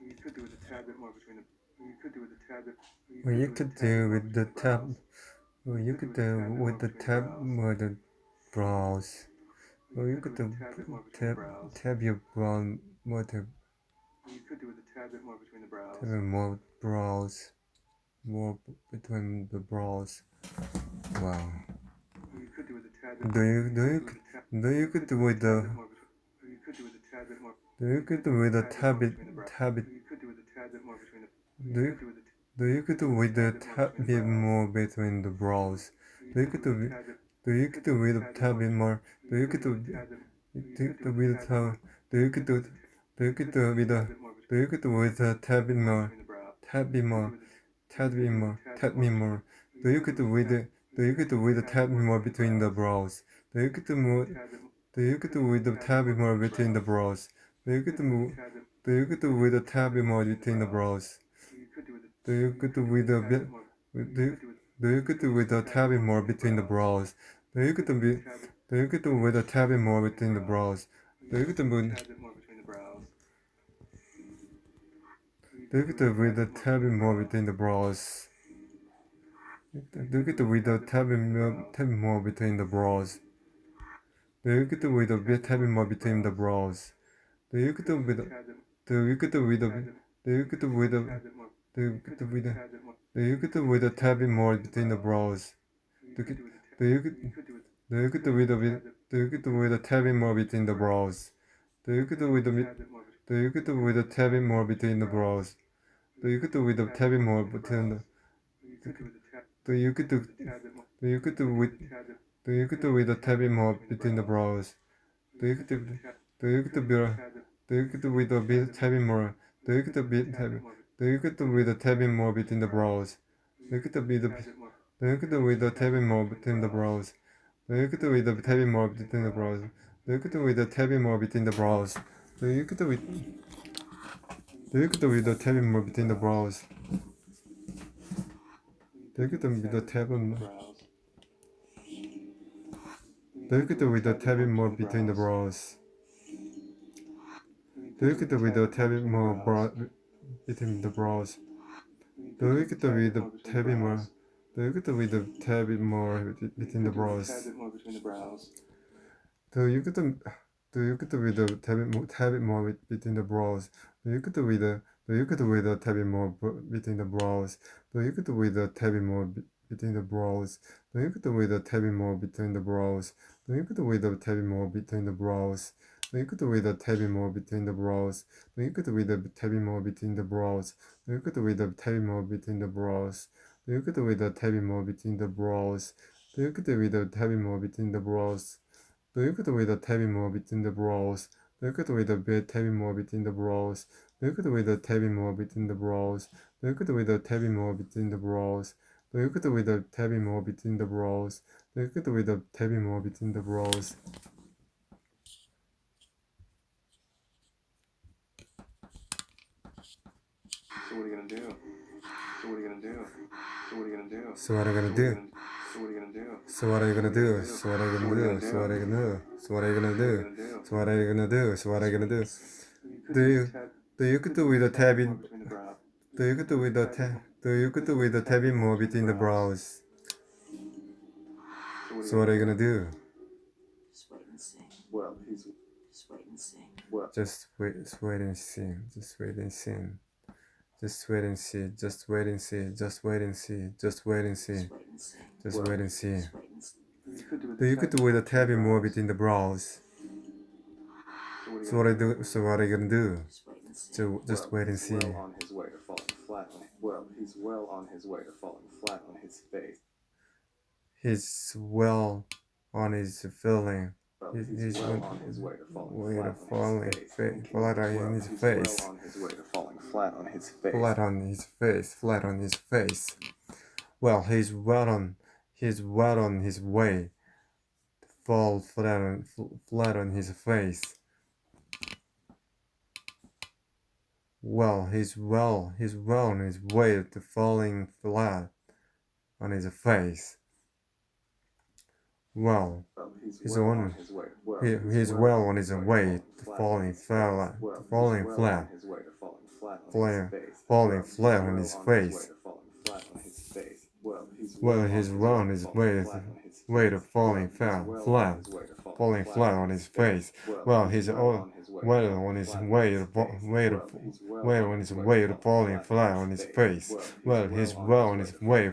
You could do with a tad bit more between the. You could do with a tad bit. Or you could do with the tab. Or you could do with the tab more the brows. Or you could do tab your brow more the You could do with a tad bit more between the brows. more brows. More between the brows. Wow. You could do with a tad bit. Do you could do with the You could do with a tad bit more. do you could do with the tab You could do with a tad bit more between the. do you do you could do with the tab bit more between the brows? Do you could do you could do with the tab bit more? Do you could do with the tab? Do you could do you could do with the do you could do with the tab bit more? Tab bit more. Tab bit more. Tab bit more. Do you could do with the do you could do with the tab bit more between the brows? Do you could do more? Do you could do with the tab bit more between the brows? Do you could do do you could do with the tab bit more between the brows? Do you could do with the bit? Do you could do with the tab bit more between the brows? Do you could do do you could do with the tab bit more between the brows? Do you could do with do you could do with the tab bit more between the brows? Do you could do with the tab bit more between the brows? Do you could do with the tab bit more between the brows? Do you could do with the do you could do with the do you could do with the do you could do with the do you could do with the tab bit more between the brows? Do you do you could do you could do with the do you could do with the tab bit more between the brows? Do you could do with the do you could do with the tab bit more between the brows? Do you could do with the tab bit more between the do you could do do you could do with do you could do with the tab bit more between the brows? Do you could do do you could do do you could do with the bit tab bit more? Do you could do bit tab do you could do with the tab bit more between the brows? Do you could do with the do you could do with the tab bit more between the brows? Do you could do with the tab bit more between the brows? Do you could do with the tab bit more between the brows? Do you could do with do you could do with the tab bit more between the brows? Do you could do with the tab bit more? Do you could do with the tab bit more between the brows? Do you could do with the tab bit more between the brows? Do you could do with the tab bit more? Do you could do with the tab bit more between the brows? Do you could do you could do with the tab bit more between the brows? Do you could do with the do you could do with the tab bit more between the brows? Do you could do with the tab bit more between the brows? Do you could do with the tab bit more between the brows? Do you could do with the tab bit more between the brows? Do you could do with the tab bit more between the brows? Do you could do with the tab bit more between the brows? Do you could do with the tab bit more between the brows? Do you could do with the tab bit more between the brows? Do you could do with the tab bit more between the brows? Do you could with the tabby more between the brows? Do you could with the bit tabby more between the brows? Do you could with the tabby more between the brows? Do you could with the tabby more between the brows? Do you could with the tabby more between the brows? Do you could with the tabby more between the brows? So what are you gonna do? So what are you gonna do? So what are you gonna do? So what are you gonna do? So what are you gonna do? So what are you gonna do? So what are you gonna do? So what are you gonna do? So what are you gonna do? So what are you gonna do? So what are you gonna do? Do you could do with the tabby? Do you could do with the do you could do with the tabby more between the brows? So what are you gonna do? Just wait and see. Well, he's. Just wait and see. Well. Just wait and see. Just wait and see. Just wait and see. Just wait and see. Just wait and see. Just wait and see. Just wait and see. Do you could do with the tabby more between the brows? So what are you gonna do? So just wait and see. Well on his way to falling flat on. Well, he's well on his way to falling flat on his face. He's well on his feeling. He's well on his way to falling flat on his face. Well on his way to falling flat on his face. Flat on his face. Flat on his face. Well, he's well on his way to fall flat on his face. Well, he's well on his way to falling flat on his face. Well, he's well on his way to falling flat falling flat on his face. Well, he's well on his way to falling flat, falling flat on his face. Well, he's all well on his way to on his way to falling flat on his face. Well, he's well on his way.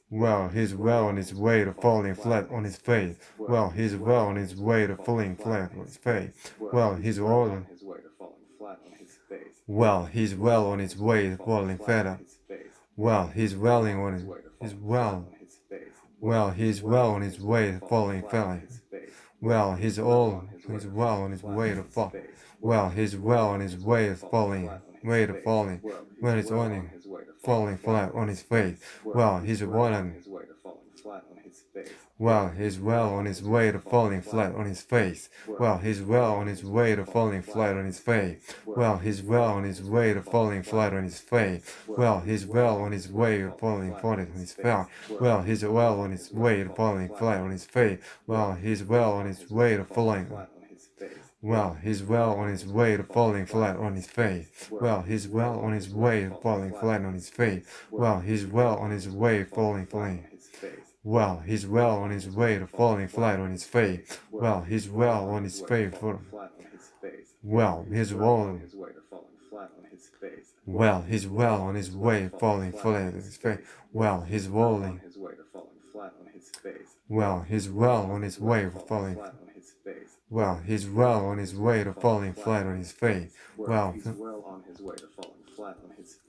Well, he's well on his way to falling flat on his face. Well, he's well on his way to falling flat on his face. Well, he's all on his way to falling flat on his face. Well, he's well on his way to falling flat. Well, he's welling on his he's well. Well, he's well on his way to falling flat. Well, he's well on his way to fall. Well, he's well on his way to falling. Well, he's on falling flat on his face. Well, he's well on his way to falling flat on his face. Well, he's well on his way to falling flat on his face. Well, he's well on his way to falling flat on his face. Well, he's well on his way to falling flat on his face. Well, he's well on his way to falling flat on his face. Well, he's well on his way to falling flat on his face. Well, he's well on his way to falling flat on his face. Well, he's well on his way to falling flat on his face. Well, he's well on his way to falling flat on his face. Well, he's well on his way to falling flat. Well, he's well on his way to falling flat on his face. Well, he's well on his way for. Well, he's well on his way to falling flat on his face. Well, he's well on his way falling flat on his face. Well, he's well on his way to falling flat on his face. Well, he's well on his way to falling flat on his face. Well, he's well on his way to falling flat on his face. Well, he's well on his way to falling flat on his face.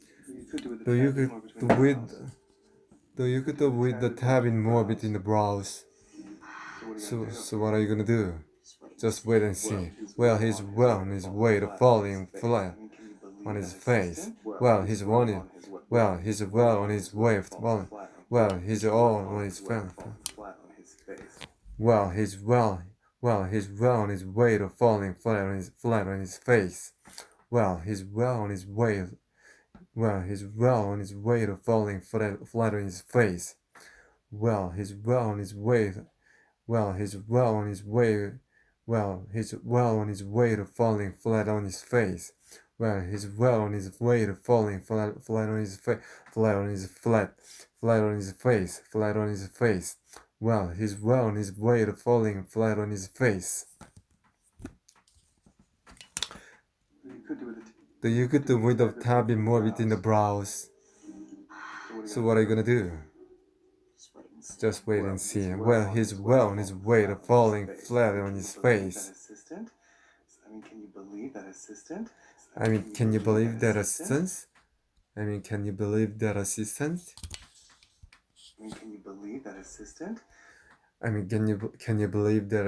You could do with the tabbing more between the brows. So what are you gonna do? Just wait and see. Well, he's well on his way to falling flat on his face. Well, he's wanted. Well, he's well on his way to falling. Well, he's all on his face. Well, he's well on his way to falling flat on his face. Well, he's well on his way. Well, he's well on his way to falling flat on his face. Well, he's well on his way. Well, he's well on his way. Well, he's well on his way to falling flat on his face. Well, he's well on his way to falling flat on his face. Flat on his face. Flat on his face. Well, he's well on his way to falling flat on his face. You could do with the tabbing more between the brows. So what are you gonna do? Just wait and see. Well, he's well on his way to falling flat on his face. Can you believe that assistant? Can you believe that assistant? Can you believe that assistant? Can you believe that assistant? Can you believe that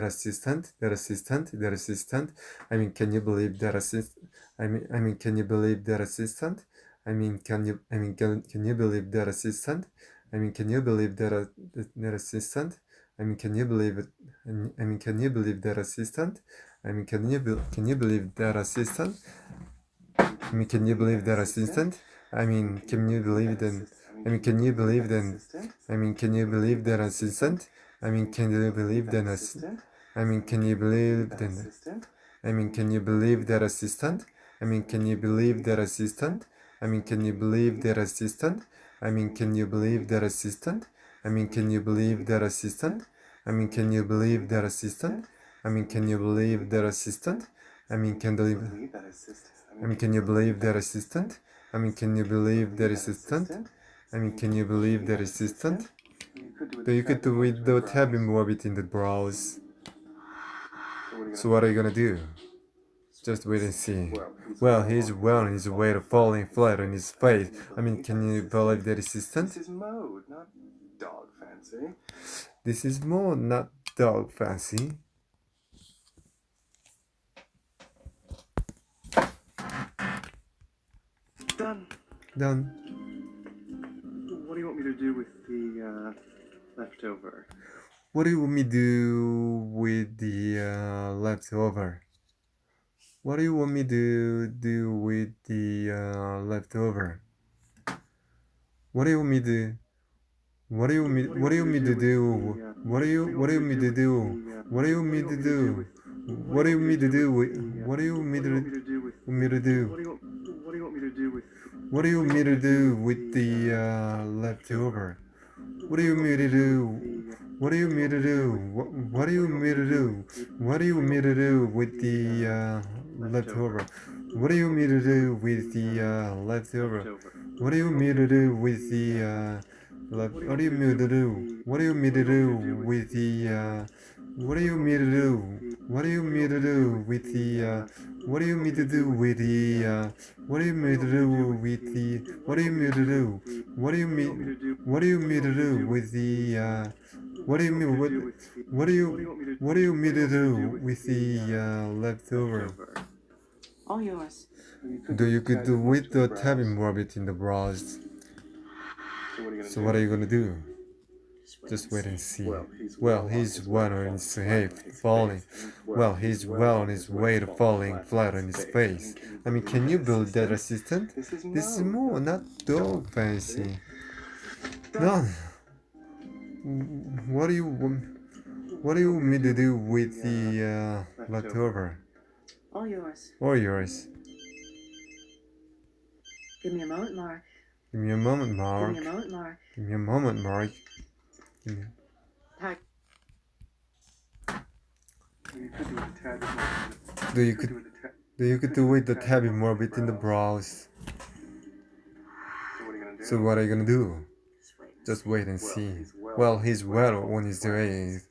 assistant? That assistant? Can you believe that assistant? Can you believe that assistant? Can you believe that assistant? Can you believe that that assistant? Can you believe it? Can you believe that assistant? Can you believe that assistant? Can you believe that assistant? Can you believe that? Can you believe that? Can you believe that assistant? Can you believe that assistant? Can you believe that? Can you believe that assistant? Can you believe that assistant? Can you believe that assistant? Can you believe that assistant? Can you believe that assistant? Can you believe that assistant? Can you believe that assistant? Can you believe that assistant? Can you believe that assistant? Can you believe that assistant? Can you believe that assistant? You could do with the tabbing more between the brows. So what are you gonna do? Just wait and see. Well, he's well on his way to falling flat on his face. Can you believe that assistant? This is mode, not dog fancy. This is mode, not dog fancy. Done. What do you want me to do with the leftover? What do you want me to do with the leftover? What do you want me to do with the leftover? What do you want me to? What do you want me to do? What do you want me to do? What do you want me to do? What do you want me to do? What do you want me to do with? What do you want me to do? want me to do? What do you want me to do with? What do you want me to do with the leftover? What do you want me to do? What do you want me to do? What do you want me to do? What do you want me to do with the leftover? What do you want me to do with the leftover? What do you want me to do with the what do you want me to do? What do you want me to do with the what do you want me to do? What do you want me to do with the what do you want me to do with the what do you want me to do with the what do you want me to do? What do you mean? What do you mean to do with the what do you mean what do you mean to do with the leftover? All yours. Do you could do with the tapping morbid in the browse? So what are you gonna do? Just wait and see. Well, he's well on his head, falling. Well, he's well on his way to falling flat on his face. I mean, can you build that assistant? This is more, not dog fancy. No. What do you want me to do with the leftover? All yours. Or yours? Give me a moment, Mark. Give me a moment, Give Mark. me a moment, Mark. Give me a moment, Mark. Give me... Hi. Do you could do with the tabby more between the brows? So what are you gonna do? Just wait and see. Well, he's well on his way.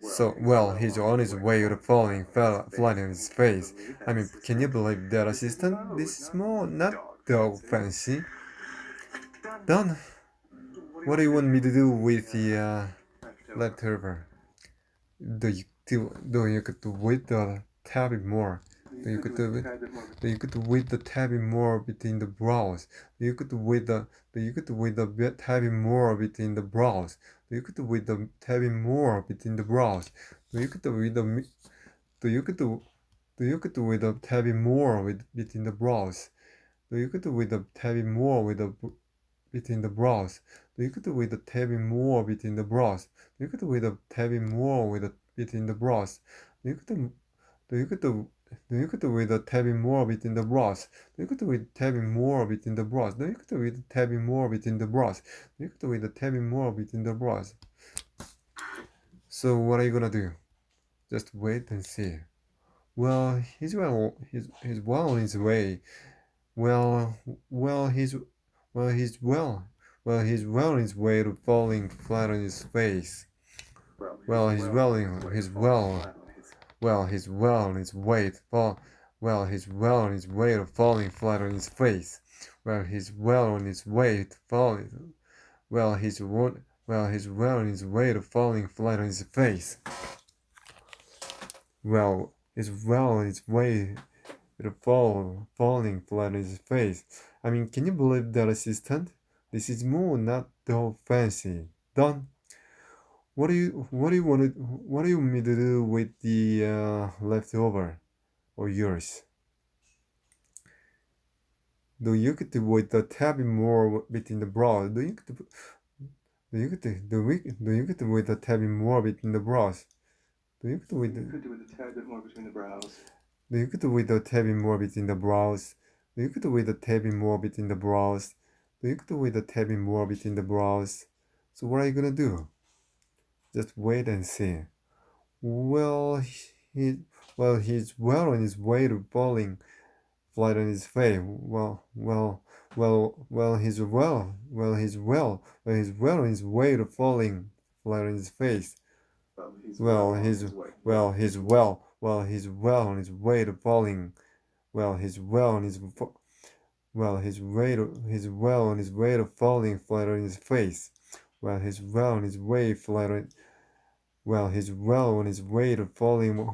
So, well, he's on his way to falling flat on his face. I mean, can you believe that, assistant? This is more not dog fancy. Done. What do you want me to do with the leftover? Do you could do with the tabby more? Do you could do with the tabby more between the brows? Do you could do with the tabby more between the brows? Do you could do with the tabby more between the brows? Do you could do with the do you could do with the tabby more between the brows? Do you could do with the tabby more between the brows? Do you could do with the tabby more between the brows? Do you could do with the tabby more between the brows? Do you could do you could do with the tabbing more between the brows? Do you could do with tabbing more between the brows? Do you could do with tabbing more between the brows? Do you could do with the tabbing more between the brows? So what are you gonna do? Just wait and see. Well, he's well on his way. He's well on his way to falling flat on his face. He's well on his way to fall. He's well on his way to falling flat on his face. He's well on his way to falling. He's well on his way to falling flat on his face. He's well on his way to falling flat on his face. I mean, can you believe that, assistant? This is more not so fancy. Done. What do you want me to do with the leftover or yours? Do you get to with the tabbing more between the brows? Do you get to with the tabbing more between the brows? Do you get to with the tad bit more between the brows? Do you get to with the tabbing more between the brows? Do you get to with the tabbing more between the brows? Do you get to with the tabbing more between the brows? So what are you gonna do? Just wait and see. He's well on his way to falling flat on his face. He's well on his way to falling flat on his face. He's well on his way to falling. He's well on his way to falling flat on his face. He's well on his way flat on. He's well on his way to falling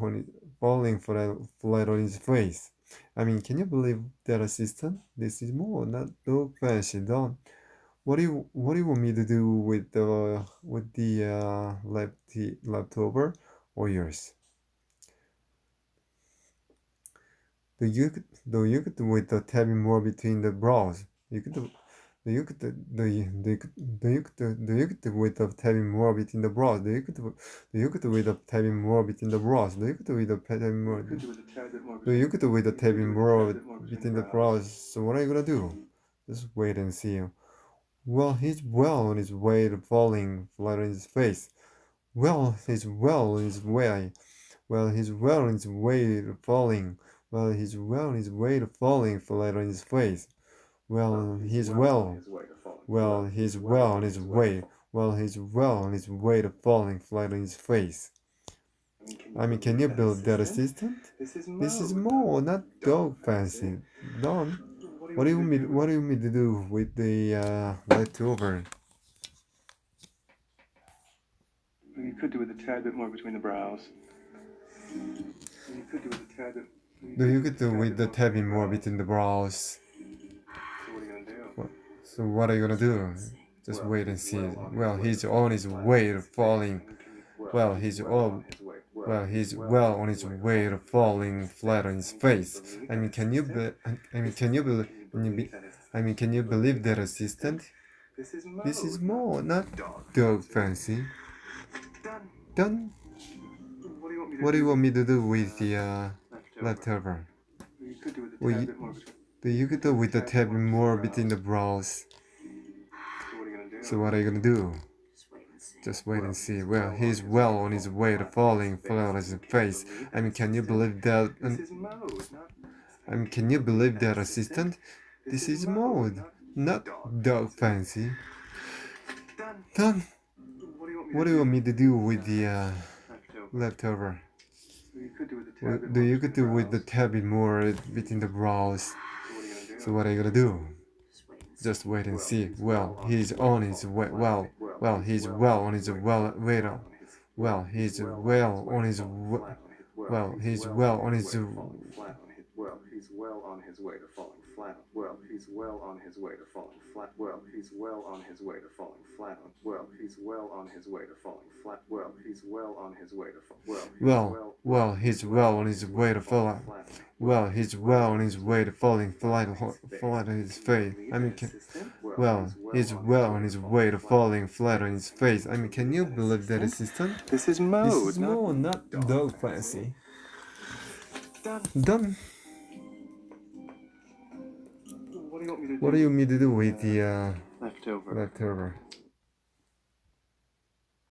flat on his face. I mean, can you believe that, assistant? This is more not so fancy, done. What do you want me to do with the leftover or yours? Do you could with the tabbing more between the brows? Do you get without having more between the brows? Do you get without having more between the brows? Do you get without having more? You could do with a tad bit more Do you get without having more between between the brows? So what are you gonna do? Just wait and see. Well, he's well on his way to falling flat on his face. Well, he's well on his way. Well, he's well on his way to falling. Well, he's well on his way to falling flat on his face. Well, he's well. Well, he's well on his way. Well, he's well on his way to falling flat on his face. I mean, can you believe that assistant? This is more, not dog fancy. Don, what do you mean to do with the leftover? You could do with a tad bit more between the brows. You could do with a tad bit. Do you get to with the tabbing more between the brows? So what are you gonna do? So what are you gonna do? Just wait and see. Well, he's on his way to falling. Well, he's well on his way to falling flat on his face. I mean, can you believe that assistant? This is more, not dog fancy. Done. What do you want me to do with the leftover? Do you could do with the tabbing more between the brows? So what are you gonna do? Just wait and see. Well, he's well on his way to falling flat on his face. I mean, can you believe that? Can you believe that, assistant? This is mode, not dog fancy. Done. What do you want me to do with the leftover? Do you could do with the tabbing more between the brows? So what are you gonna do? Just wait and see. Well, he's on his way. Well, he's well on his way. Well, he's well on his. Well, he's well on his. Well, he's well on his way to falling flat. Well, he's well on his way to falling flat. Well, he's well on his way to falling flat. Well, he's well on his way to falling flat. Well, he's well on his way to fall. Well, he's well on his way to falling. Well, he's well on his way to falling flat on his face. I mean, well, he's well on his way to falling flat on his face. I mean, can you believe that, assistant? This is mode. This is more, not dog fancy. Done. What do you want me to do with the leftover? leftover?